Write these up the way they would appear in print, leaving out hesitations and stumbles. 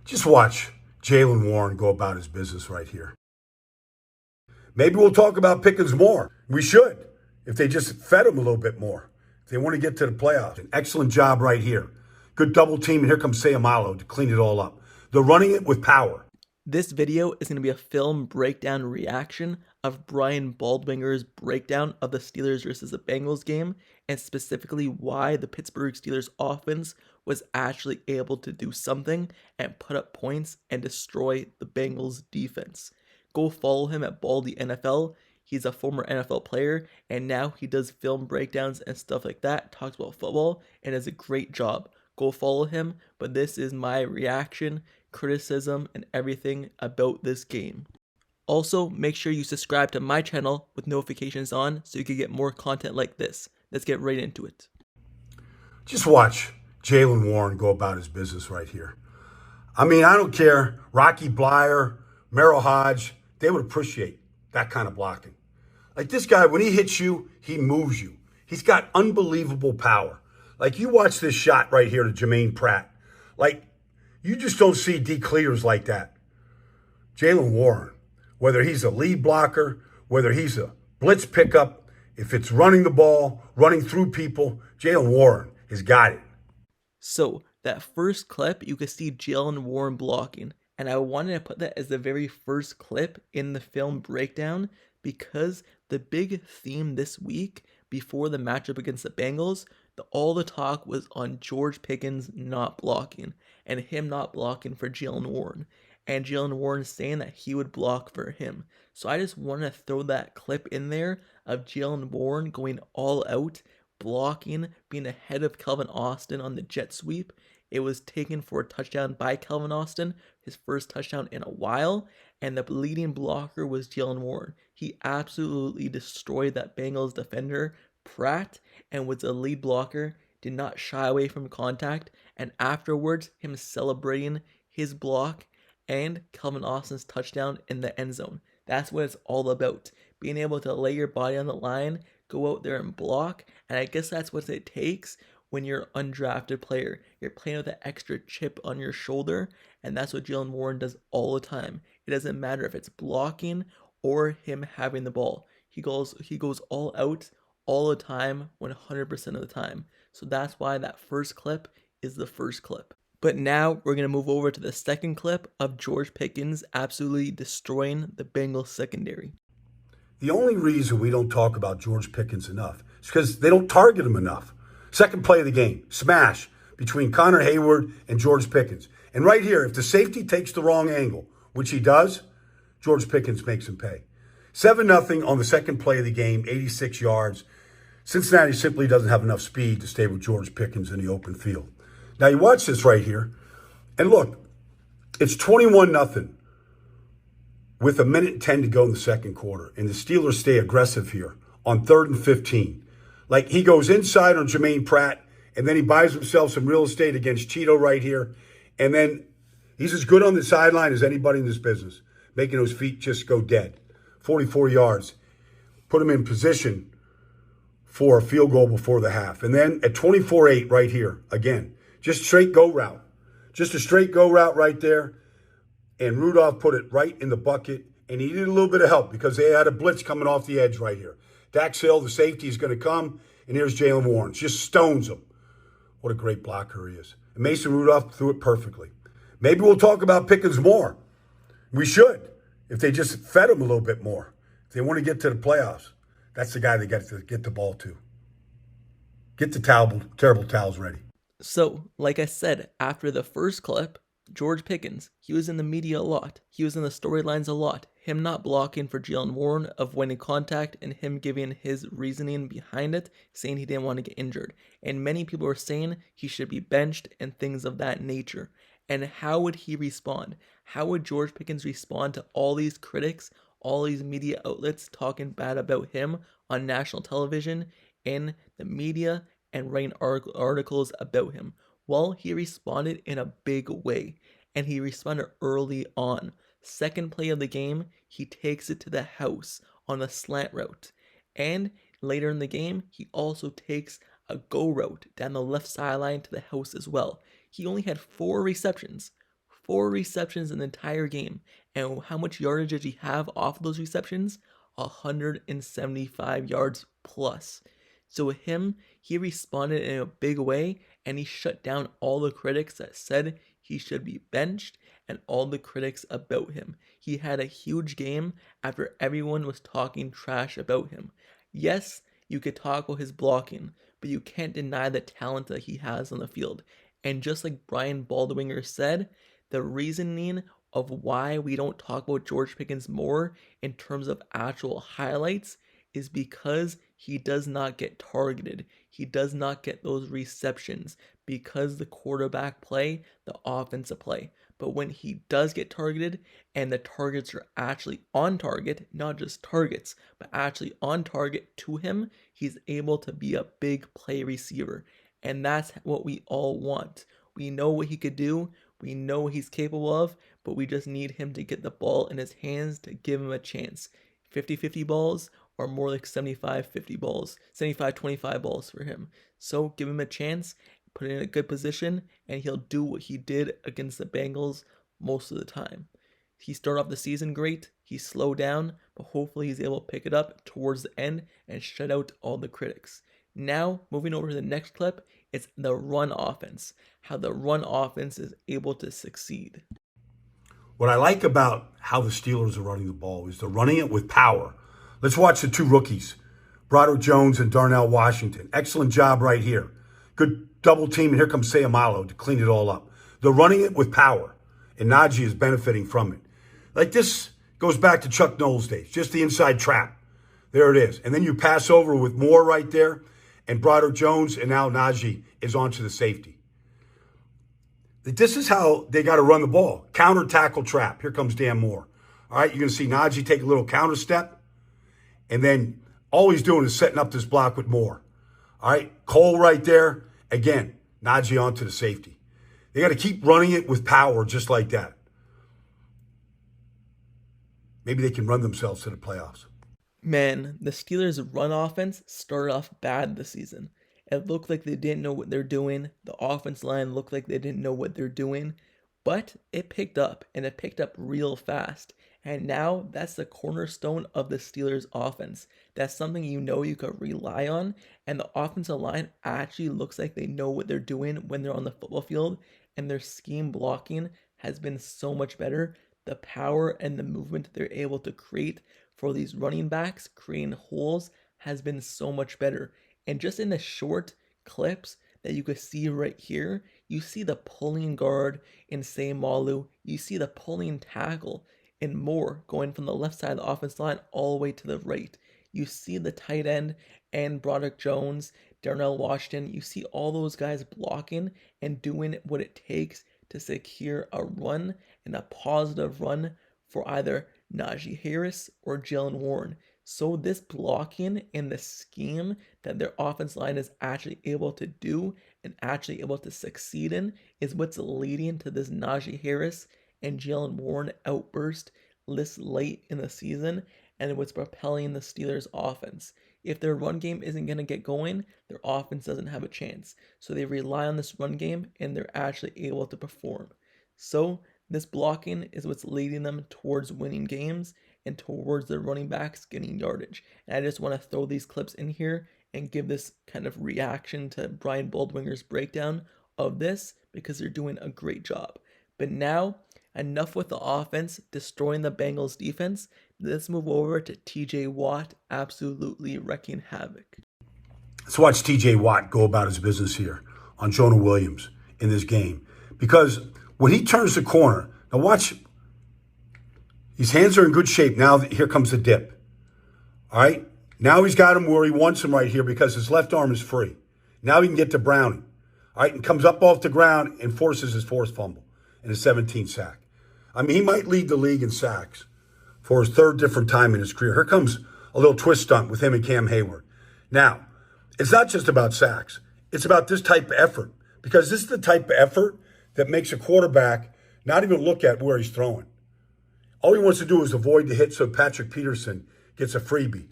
Just watch Jaylen Warren go about his business right here. Maybe we'll talk about Pickens more. We should, if they just fed him a little bit more. If they want to get to the playoffs. An excellent job right here. Good double team, and here comes Sayamalo to clean it all up. They're running it with power. This video is going to be a film breakdown reaction of Brian Baldwinger's breakdown of the Steelers versus the Bengals game, and specifically why the Pittsburgh Steelers offense was actually able to do something and put up points and destroy the Bengals defense. Go follow him at Baldy NFL. He's a former NFL player, and now he does film breakdowns and stuff like that, talks about football, and does a great job. Go follow him, but this is my reaction, criticism, and everything about this game. Also, make sure you subscribe to my channel with notifications on so you can get more content like this. Let's get right into it. Just watch Jaylen Warren go about his business right here. I mean, I don't care. Rocky Blyer, Merrill Hodge, they would appreciate that kind of blocking. Like this guy, when he hits you, he moves you. He's got unbelievable power. Like you watch this shot right here to Jermaine Pratt. Like you just don't see decleaters like that. Jaylen Warren, whether he's a lead blocker, whether he's a blitz pickup, if it's running the ball, running through people, Jaylen Warren has got it. So that first clip, you can see Jaylen Warren blocking. And I wanted to put that as the very first clip in the film breakdown because the big theme this week before the matchup against the Bengals, all the talk was on George Pickens not blocking and him not blocking for Jaylen Warren. And Jaylen Warren saying that he would block for him. So I just wanted to throw that clip in there of Jaylen Warren going all out, blocking, being ahead of Calvin Austin on the jet sweep. It was taken for a touchdown by Calvin Austin, his first touchdown in a while, and the leading blocker was Jaylen Warren. He absolutely destroyed that Bengals defender, Pratt, and was a lead blocker, did not shy away from contact, and afterwards, him celebrating his block and Calvin Austin's touchdown in the end zone. That's what it's all about. Being able to lay your body on the line, go out there and block, and I guess that's what it takes when you're an undrafted player. You're playing with that extra chip on your shoulder, and that's what Jaylen Warren does all the time. It doesn't matter if it's blocking or him having the ball. He goes all out all the time, 100% of the time. So that's why that first clip is the first clip. But now we're going to move over to the second clip of George Pickens absolutely destroying the Bengals secondary. The only reason we don't talk about George Pickens enough is because they don't target him enough. Second play of the game, smash between Connor Heyward and George Pickens. And right here, if the safety takes the wrong angle, which he does, George Pickens makes him pay. 7-0 on the second play of the game, 86 yards. Cincinnati simply doesn't have enough speed to stay with George Pickens in the open field. Now you watch this right here, and look, it's 21-0 with 1:10 to go in the second quarter, and the Steelers stay aggressive here on 3rd and 15. Like he goes inside on Jermaine Pratt, and then he buys himself some real estate against Cheeto right here, and then he's as good on the sideline as anybody in this business, making those feet just go dead. 44 yards. Put him in position for a field goal before the half. And then at 24-8 right here, again, just straight go route. Just a straight go route right there. And Rudolph put it right in the bucket. And he needed a little bit of help because they had a blitz coming off the edge right here. Dax Hill, the safety, is going to come. And here's Jaylen Warren. Just stones him. What a great blocker he is. And Mason Rudolph threw it perfectly. Maybe we'll talk about Pickens more. We should, if they just fed him a little bit more. If they want to get to the playoffs. That's the guy they got to get the ball to. Get the terrible towels ready. So, like I said, after the first clip, George Pickens, he was in the media a lot. He was in the storylines a lot. Him not blocking for Jaylen Warren, avoiding contact, and him giving his reasoning behind it, saying he didn't want to get injured. And many people were saying he should be benched and things of that nature. And how would he respond? How would George Pickens respond to all these critics, all these media outlets talking bad about him on national television, in the media, and writing articles about him? Well, he responded in a big way, and he responded early on. Second play of the game, he takes it to the house on a slant route. And later in the game, he also takes a go route down the left sideline to the house as well. He only had 4 receptions. 4 receptions in the entire game. And how much yardage did he have off of those receptions? 175 yards plus. So with him, he responded in a big way, and he shut down all the critics that said he should be benched and all the critics about him. He had a huge game after everyone was talking trash about him. Yes, you could talk about his blocking, but you can't deny the talent that he has on the field. And just like Brian Baldwinger said, the reasoning of why we don't talk about George Pickens more in terms of actual highlights is because he does not get targeted. He does not get those receptions because the quarterback play, the offensive play. But when he does get targeted and the targets are actually on target, not just targets, but actually on target to him, he's able to be a big play receiver. And that's what we all want. We know what he could do. We know what he's capable of, but we just need him to get the ball in his hands to give him a chance. 50-50 balls or more like 75-50 balls, 75-25 balls for him. So give him a chance, put it in a good position, and he'll do what he did against the Bengals most of the time. He started off the season great, he slowed down, but hopefully he's able to pick it up towards the end and shut out all the critics. Now, moving over to the next clip, it's the run offense, how the run offense is able to succeed. What I like about how the Steelers are running the ball is they're running it with power. Let's watch the two rookies, Broderick Jones and Darnell Washington. Excellent job right here. Good double team, and here comes Sayamalo to clean it all up. They're running it with power, and Najee is benefiting from it. Like this goes back to Chuck Noll's days, just the inside trap. There it is. And then you pass over with Moore right there, and Broderick Jones, and now Najee is onto the safety. This is how they got to run the ball. Counter tackle trap. Here comes Dan Moore. All right, you're going to see Najee take a little counter step, and then all he's doing is setting up this block with Moore. All right, Cole right there. Again, Najee onto the safety. They got to keep running it with power just like that. Maybe they can run themselves to the playoffs. Man, the Steelers' run offense started off bad this season. It looked like they didn't know what they're doing. The offense line looked like they didn't know what they're doing. But it picked up, and it picked up real fast. And now that's the cornerstone of the Steelers' offense. That's something you know you could rely on. And the offensive line actually looks like they know what they're doing when they're on the football field. And their scheme blocking has been so much better. The power and the movement they're able to create for these running backs, creating holes, has been so much better. And just in the short clips that you could see right here, you see the pulling guard in Sayamalu, you see the pulling tackle in Moore going from the left side of the offense line all the way to the right. You see the tight end and Broderick Jones, Darnell Washington, you see all those guys blocking and doing what it takes to secure a run and a positive run for either Najee Harris or Jaylen Warren. So this blocking and the scheme that their offense line is actually able to do and actually able to succeed in is what's leading to this Najee Harris and Jaylen Warren outburst this late in the season, and what's propelling the Steelers offense. If their run game isn't going to get going, their offense doesn't have a chance. So they rely on this run game, and they're actually able to perform. So this blocking is what's leading them towards winning games and towards their running backs getting yardage. And I just want to throw these clips in here and give this kind of reaction to Brian Baldwinger's breakdown of this because they're doing a great job. But now, enough with the offense destroying the Bengals defense. Let's move over to TJ Watt absolutely wrecking havoc. Let's watch TJ Watt go about his business here on Jonah Williams in this game. Because when he turns the corner, now watch, his hands are in good shape. Now here comes the dip. All right? Now he's got him where he wants him right here because his left arm is free. Now he can get to Browning. All right? And comes up off the ground and forces his forced fumble and his 17th sack. I mean, he might lead the league in sacks for his third different time in his career. Here comes a little twist stunt with him and Cam Heyward. Now, it's not just about sacks. It's about this type of effort because this is the type of effort that makes a quarterback not even look at where he's throwing. All he wants to do is avoid the hit so Patrick Peterson gets a freebie.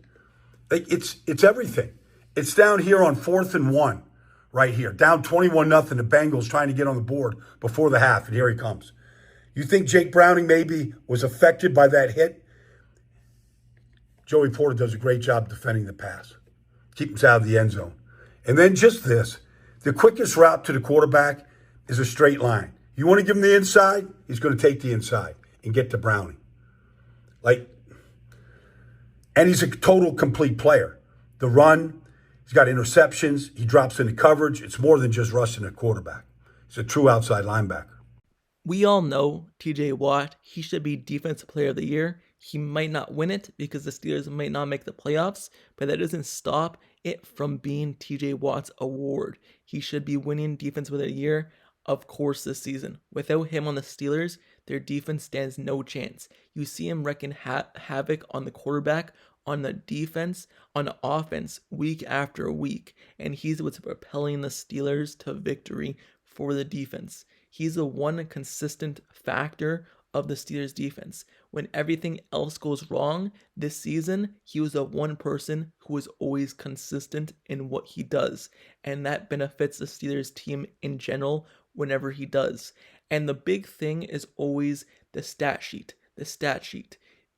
Like it's everything. It's down here on 4th and 1 right here. Down 21-0. The Bengals trying to get on the board before the half, and here he comes. You think Jake Browning maybe was affected by that hit? Joey Porter does a great job defending the pass. Keeps out of the end zone. And then just this, the quickest route to the quarterback is a straight line. You want to give him the inside, he's going to take the inside and get to Browning. And he's a total complete player. The run, he's got interceptions, he drops into coverage. It's more than just rushing a quarterback. He's a true outside linebacker. We all know TJ Watt, he should be Defensive Player of the Year. He might not win it because the Steelers might not make the playoffs, but that doesn't stop it from being TJ Watt's award. He should be winning Defensive Player of the Year, of course, this season. Without him on the Steelers, their defense stands no chance. You see him wreaking havoc on the quarterback, on the defense, on the offense, week after week, and he's what's propelling the Steelers to victory for the defense. He's the one consistent factor of the Steelers defense. When everything else goes wrong this season, he was the one person who is always consistent in what he does, and that benefits the Steelers team in general whenever he does. And the big thing is always the stat sheet.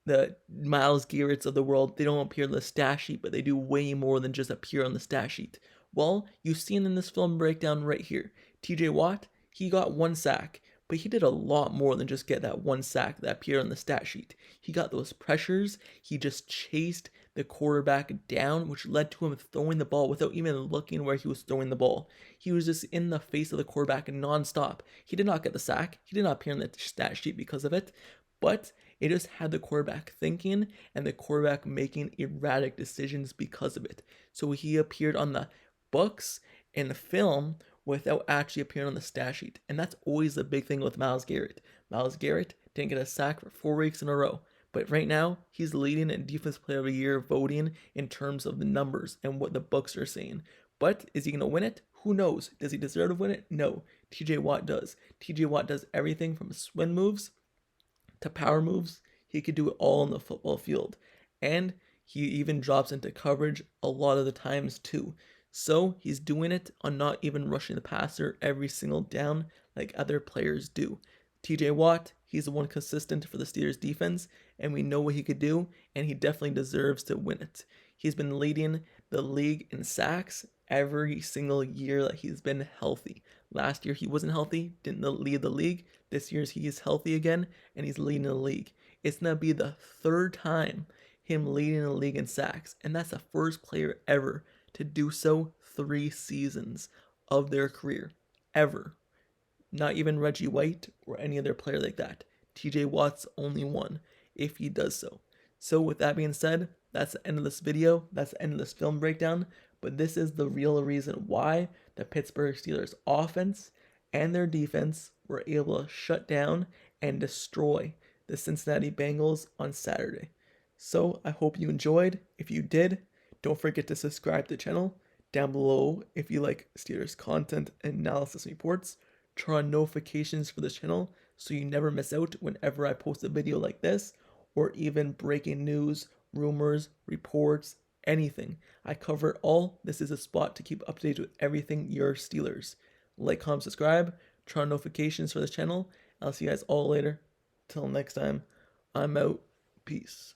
The Myles Garrett's of the world, they don't appear on the stat sheet, but they do way more than just appear on the stat sheet. Well, you've seen in this film breakdown right here, TJ Watt, he got 1 sack, but he did a lot more than just get that 1 sack that appeared on the stat sheet. He got those pressures, he just chased the quarterback down, which led to him throwing the ball without even looking where he was throwing the ball. He was just in the face of the quarterback nonstop. He did not get the sack, he did not appear on the stat sheet because of it, but it just had the quarterback thinking and the quarterback making erratic decisions because of it. So he appeared on the books in the film without actually appearing on the stat sheet. And that's always the big thing with Myles Garrett. Myles Garrett didn't get a sack for 4 weeks in a row. But right now, he's leading in Defensive Player of the Year voting in terms of the numbers and what the books are saying. But is he going to win it? Who knows? Does he deserve to win it? No. TJ Watt does. TJ Watt does everything from swim moves to power moves. He could do it all on the football field. And he even drops into coverage a lot of the times too. So he's doing it on not even rushing the passer every single down like other players do. TJ Watt, he's the one consistent for the Steelers defense, and we know what he could do, and he definitely deserves to win it. He's been leading the league in sacks every single year that he's been healthy. Last year he wasn't healthy, didn't lead the league. This year he is healthy again, and he's leading the league. It's going to be the 3rd time him leading the league in sacks, and that's the first player ever to do so 3 seasons of their career, ever. Not even Reggie White or any other player like that. TJ Watt's only one if he does so. So with that being said, that's the end of this video. That's the end of this film breakdown. But this is the real reason why the Pittsburgh Steelers offense and their defense were able to shut down and destroy the Cincinnati Bengals on Saturday. So I hope you enjoyed. If you did, don't forget to subscribe to the channel. Down below, if you like Steelers content and analysis reports, turn on notifications for this channel so you never miss out whenever I post a video like this, or even breaking news, rumors, reports, anything. I cover it all. This is a spot to keep updated with everything your Steelers. Like, comment, subscribe, turn on notifications for this channel. I'll see you guys all later. Till next time, I'm out. Peace.